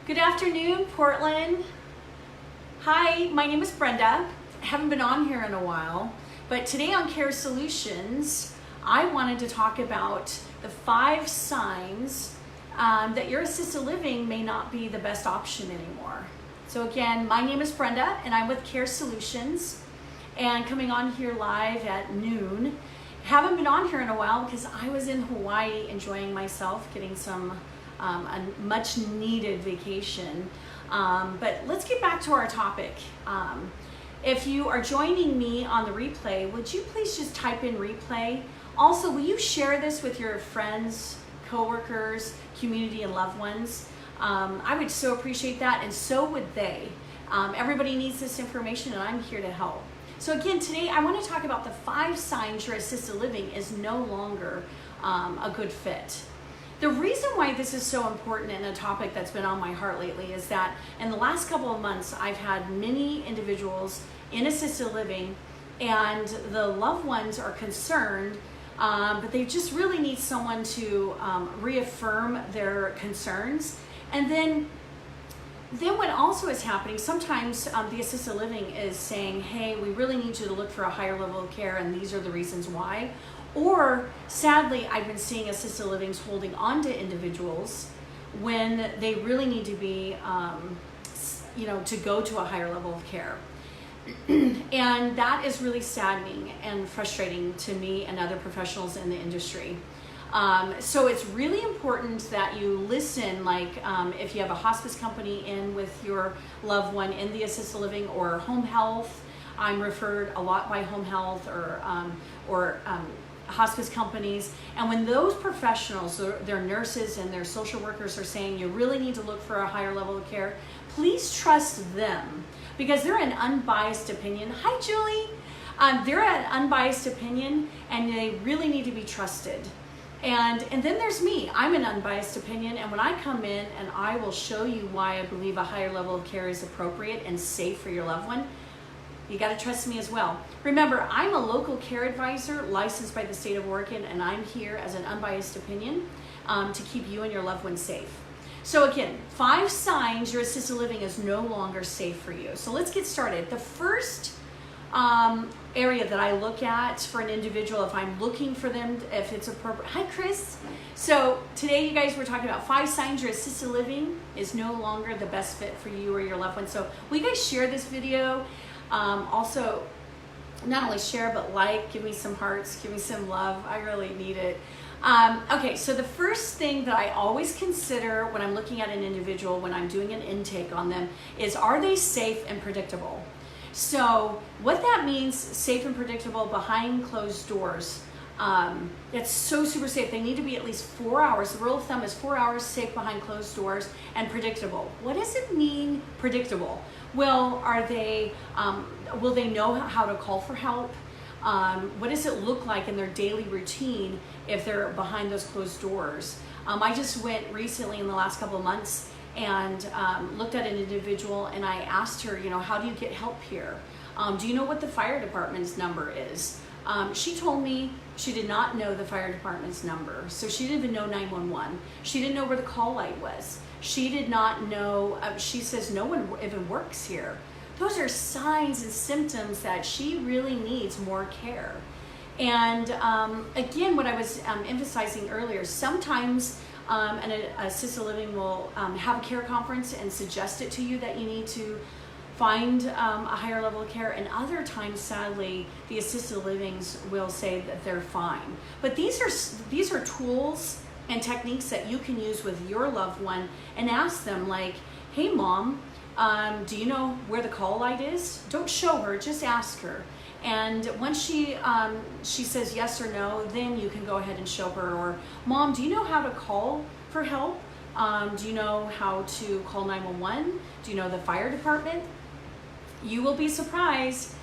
Good afternoon, Portland. Hi, my name is Brenda. I haven't been on here in a while, but today on Care Solutions, I wanted to talk about the 5 signs that your assisted living may not be the best option anymore. So again, my name is Brenda and I'm with Care Solutions and coming on here live at noon. Haven't been on here in a while because I was in Hawaii enjoying myself, getting some a much needed vacation. But let's get back to our topic. If you are joining me on the replay, would you please just type in replay? Also, will you share this with your friends, coworkers, community, and loved ones? I would so appreciate that, and so would they. Everybody needs this information, and I'm here to help. So again, today I want to talk about the 5 signs your assisted living is no longer a good fit. The reason why this is so important and a topic that's been on my heart lately is that in the last couple of months, I've had many individuals in assisted living and the loved ones are concerned, but they just really need someone to reaffirm their concerns. And then what also is happening, sometimes the assisted living is saying, hey, we really need you to look for a higher level of care and these are the reasons why. Or sadly, I've been seeing assisted livings holding on to individuals when they really need to be, to go to a higher level of care. And that is really saddening and frustrating to me and other professionals in the industry. So it's really important that you listen, like if you have a hospice company in with your loved one in the assisted living or home health. I'm referred a lot by home health or hospice companies, and when those professionals, their nurses and their social workers are saying you really need to look for a higher level of care, please trust them because they're an unbiased opinion. Hi, Julie. They're an unbiased opinion and they really need to be trusted. And then there's me. I'm an unbiased opinion, and when I come in and I will show you why I believe a higher level of care is appropriate and safe for your loved one, you got to trust me as well. Remember, I'm a local care advisor licensed by the state of Oregon, and I'm here as an unbiased opinion to keep you and your loved one safe. So again, 5 signs your assisted living is no longer safe for you. So let's get started. The first area that I look at for an individual, if I'm looking for them, if it's appropriate. Hi, Chris. So today, you guys, we're talking about 5 signs your assisted living is no longer the best fit for you or your loved one. So will you guys share this video? Also, not only share, but like, give me some hearts, give me some love. I really need it. Okay, so the first thing that I always consider when I'm looking at an individual, when I'm doing an intake on them, is are they safe and predictable? So what that means, safe and predictable behind closed doors. It's so super safe. They need to be at least 4 hours. The rule of thumb is 4 hours safe behind closed doors and predictable. What does it mean, predictable? Well, are they, will they know how to call for help? What does it look like in their daily routine if they're behind those closed doors? I just went recently in the last couple of months and looked at an individual and I asked her, how do you get help here? Do you know what the fire department's number is? She told me she did not know the fire department's number. So she didn't even know 911. She didn't know where the call light was. She did not know, she says no one even works here. Those are signs and symptoms that she really needs more care. And again, what I was emphasizing earlier, sometimes an assisted living will have a care conference and suggest it to you that you need to find a higher level of care, and other times, sadly, the assisted livings will say that they're fine. But these are tools and techniques that you can use with your loved one and ask them, like, hey mom, do you know where the call light is? Don't show her, just ask her. And once she says yes or no, then you can go ahead and show her. Or mom, do you know how to call for help? Do you know how to call 911? Do you know the fire department? You will be surprised.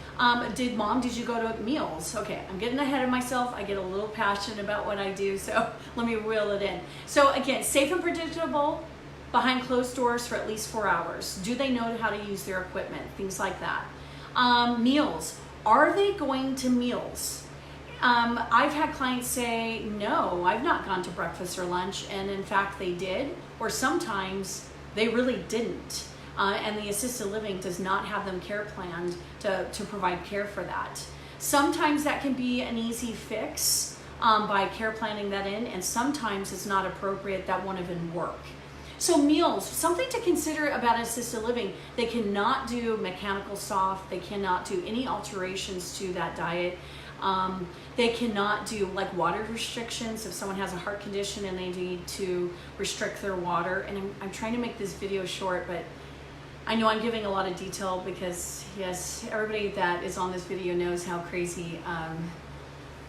Did you go to meals? Okay, I'm getting ahead of myself. I get a little passionate about what I do, so let me reel it in. So again, safe and predictable behind closed doors for at least 4 hours. Do they know how to use their equipment? Things like that. Meals. Are they going to meals? I've had clients say, no, I've not gone to breakfast or lunch, and in fact they did. Or sometimes They really didn't. And the assisted living does not have them care planned to provide care for that. Sometimes that can be an easy fix by care planning that in, and sometimes it's not appropriate, that won't even work. So meals, something to consider about assisted living. They cannot do mechanical soft, they cannot do any alterations to that diet. They cannot do like water restrictions if someone has a heart condition and they need to restrict their water. And I'm trying to make this video short, but I know I'm giving a lot of detail because yes, everybody that is on this video knows how crazy,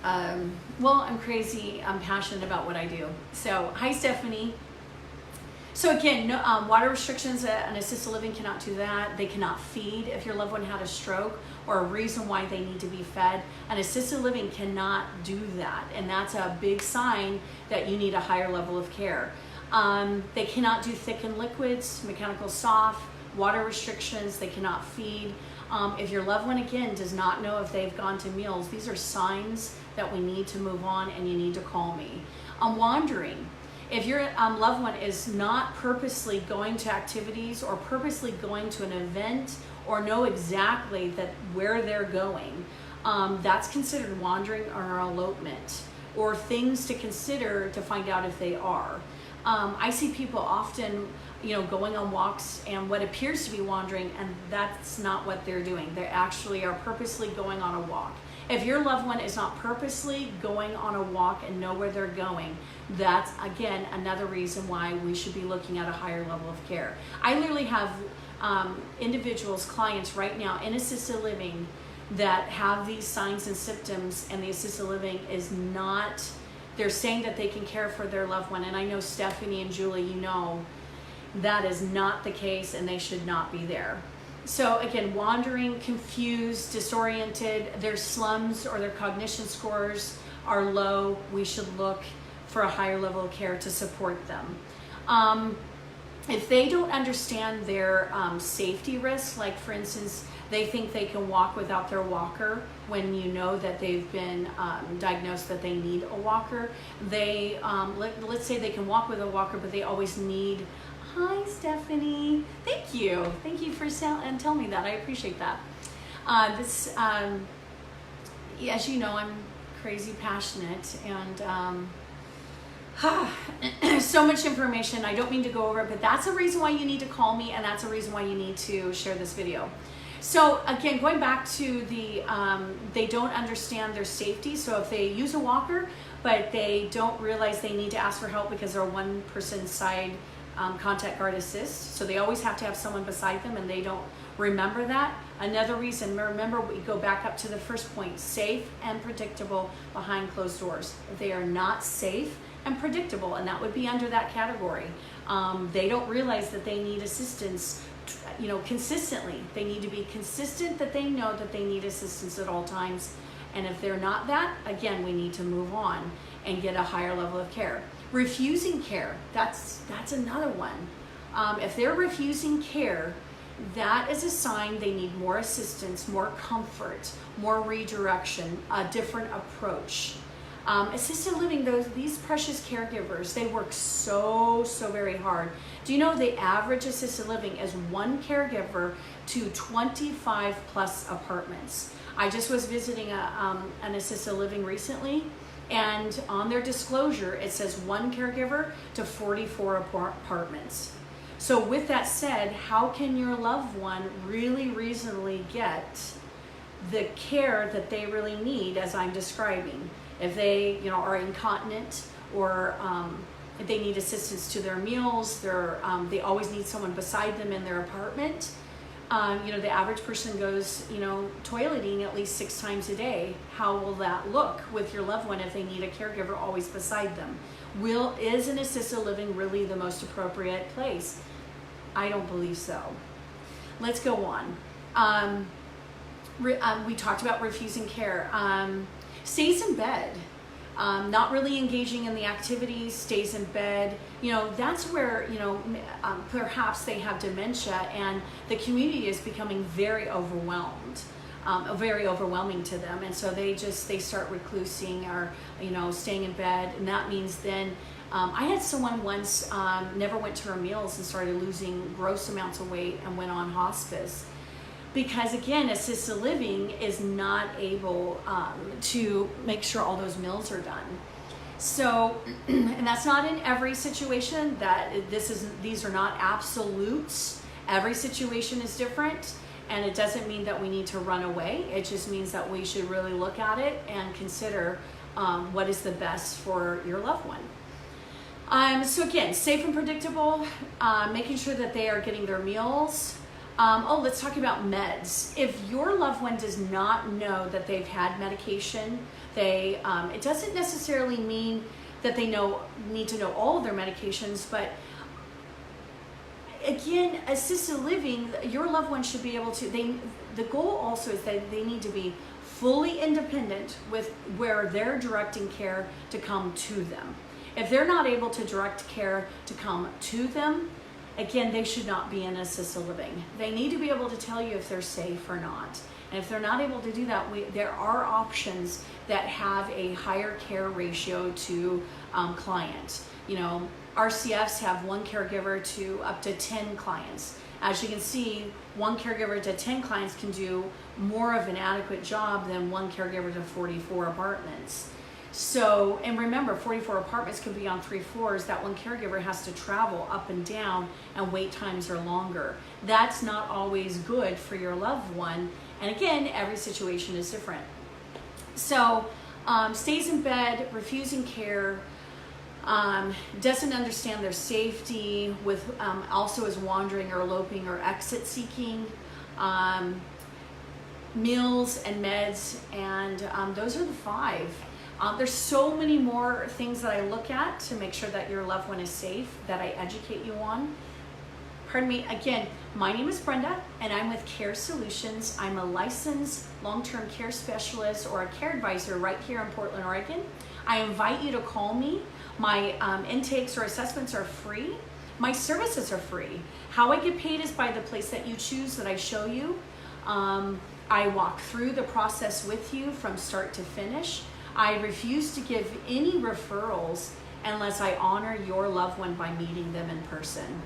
well, I'm crazy, I'm passionate about what I do. So, hi Stephanie. So again, no, water restrictions, an assisted living cannot do that. They cannot feed if your loved one had a stroke or a reason why they need to be fed. An assisted living cannot do that, and that's a big sign that you need a higher level of care. They cannot do thickened liquids, mechanical soft, water restrictions, they cannot feed. If your loved one, again, does not know if they've gone to meals, these are signs that we need to move on and you need to call me. Wandering. If your loved one is not purposely going to activities or purposely going to an event or know exactly where they're going, that's considered wandering or elopement, or things to consider to find out if they are. I see people often, going on walks and what appears to be wandering, and that's not what they're doing. They actually are purposely going on a walk. If your loved one is not purposely going on a walk and know where they're going, that's, again, another reason why we should be looking at a higher level of care. I literally have individuals, clients right now in assisted living that have these signs and symptoms, and the assisted living is not, they're saying that they can care for their loved one. And I know Stephanie and Julie, that is not the case, and they should not be there. So again, wandering, confused, disoriented, their slums or their cognition scores are low. We should look for a higher level of care to support them. If they don't understand their safety risks, like for instance, they think they can walk without their walker when you know that they've been diagnosed that they need a walker. They, let's say they can walk with a walker, but they always need. Hi, Stephanie. Thank you. Thank you for telling me that. I appreciate that. As you know, I'm crazy passionate, and so much information. I don't mean to go over it, but that's a reason why you need to call me, and that's a reason why you need to share this video. So again, going back to they don't understand their safety. So if they use a walker, but they don't realize they need to ask for help because they're one person side contact guard assist, so they always have to have someone beside them, and they don't remember that. Another reason, remember, we go back up to the first point, safe and predictable behind closed doors. If they are not safe and predictable, and that would be under that category, they don't realize that they need assistance consistently. They need to be consistent, that they know that they need assistance at all times. And if they're not that, again, we need to move on and get a higher level of care. Refusing care, that's another one. If they're refusing care, that is a sign they need more assistance, more comfort, more redirection, a different approach. Assisted living, these precious caregivers, they work so very hard. Do you know the average assisted living is one caregiver to 25 plus apartments? I just was visiting an assisted living recently, and on their disclosure, it says one caregiver to 44 apartments. So with that said, how can your loved one really reasonably get the care that they really need, as I'm describing? If they are incontinent, or if they need assistance to their meals, they always need someone beside them in their apartment. The average person goes, toileting at least 6 times a day. How will that look with your loved one if they need a caregiver always beside them? Is an assisted living really the most appropriate place? I don't believe so. Let's go on. We talked about refusing care. Stays in bed. Not really engaging in the activities, stays in bed. That's where, perhaps they have dementia, and the community is becoming very overwhelmed, very overwhelming to them. And so they start reclusing, or, staying in bed. And that means then I had someone once never went to her meals and started losing gross amounts of weight and went on hospice. Because again, assisted living is not able to make sure all those meals are done. So, and that's not in every situation. These are not absolutes. Every situation is different, and it doesn't mean that we need to run away. It just means that we should really look at it and consider what is the best for your loved one. So again, safe and predictable, making sure that they are getting their meals. Let's talk about meds. If your loved one does not know that they've had medication, it doesn't necessarily mean that they need to know all of their medications, but again, assisted living, your loved one should be able to, the goal also is that they need to be fully independent with where they're directing care to come to them. If they're not able to direct care to come to them, again, they should not be in assisted living. They need to be able to tell you if they're safe or not. And if they're not able to do that, there are options that have a higher care ratio to client. You know, RCFs have one caregiver to up to 10 clients. As you can see, one caregiver to 10 clients can do more of an adequate job than one caregiver to 44 apartments. So, and remember, 44 apartments can be on 3 floors. That one caregiver has to travel up and down, and wait times are longer. That's not always good for your loved one. And again, every situation is different. So, stays in bed, refusing care, doesn't understand their safety, with also is wandering or eloping or exit seeking, meals and meds, and those are the 5. There's so many more things that I look at to make sure that your loved one is safe, that I educate you on. Pardon me, again, my name is Brenda, and I'm with Care Solutions. I'm a licensed long-term care specialist or a care advisor right here in Portland, Oregon. I invite you to call me. My intakes or assessments are free. My services are free. How I get paid is by the place that you choose that I show you. I walk through the process with you from start to finish. I refuse to give any referrals unless I honor your loved one by meeting them in person.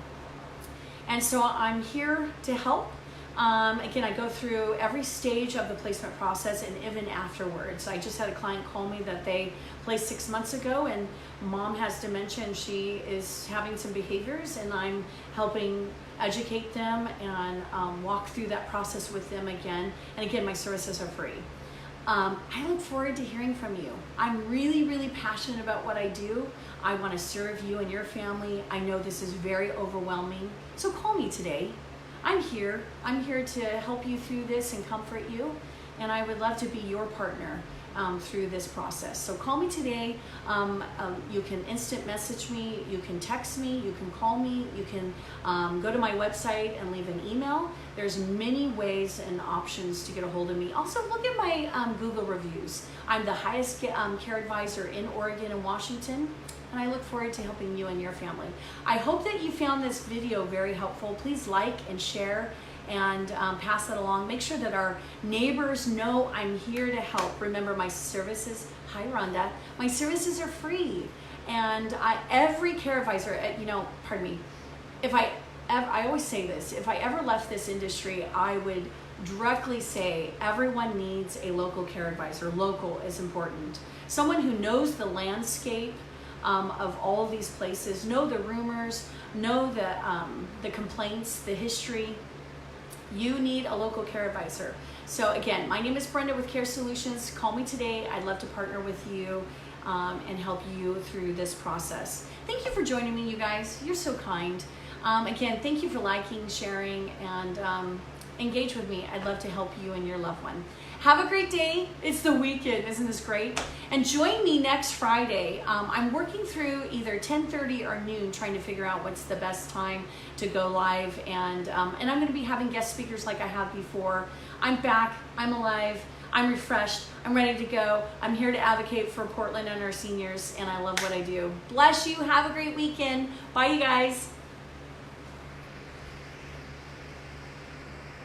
And so I'm here to help. Again, I go through every stage of the placement process and even afterwards. I just had a client call me that they placed 6 months ago, and mom has dementia and she is having some behaviors, and I'm helping educate them and walk through that process with them again. And again, my services are free. I look forward to hearing from you. I'm really, really passionate about what I do. I want to serve you and your family. I know this is very overwhelming, so call me today. I'm here. I'm here to help you through this and comfort you, and I would love to be your partner through this process. So call me today. You can instant message me, you can text me, you can call me, you can go to my website and leave an email. There's many ways and options to get a hold of me. Also, look at my Google reviews. I'm the highest care advisor in Oregon and Washington, and I look forward to helping you and your family. I hope that you found this video very helpful. Please like and share and pass that along. Make sure that our neighbors know I'm here to help. Remember, my services, hi Rhonda, my services are free. And every care advisor, pardon me, I always say this, if I ever left this industry, I would directly say everyone needs a local care advisor. Local is important. Someone who knows the landscape of all of these places, know the rumors, know the complaints, the history. You need a local care advisor. So again, my name is Brenda with Care Solutions. Call me today. I'd love to partner with you and help you through this process. Thank you for joining me, you guys. You're so kind. Again, thank you for liking, sharing, and engage with me. I'd love to help you and your loved one. Have a great day. It's the weekend. Isn't this great? And join me next Friday. I'm working through either 10:30 or noon, trying to figure out what's the best time to go live. And I'm going to be having guest speakers like I have before. I'm back. I'm alive. I'm refreshed. I'm ready to go. I'm here to advocate for Portland and our seniors, and I love what I do. Bless you. Have a great weekend. Bye, you guys.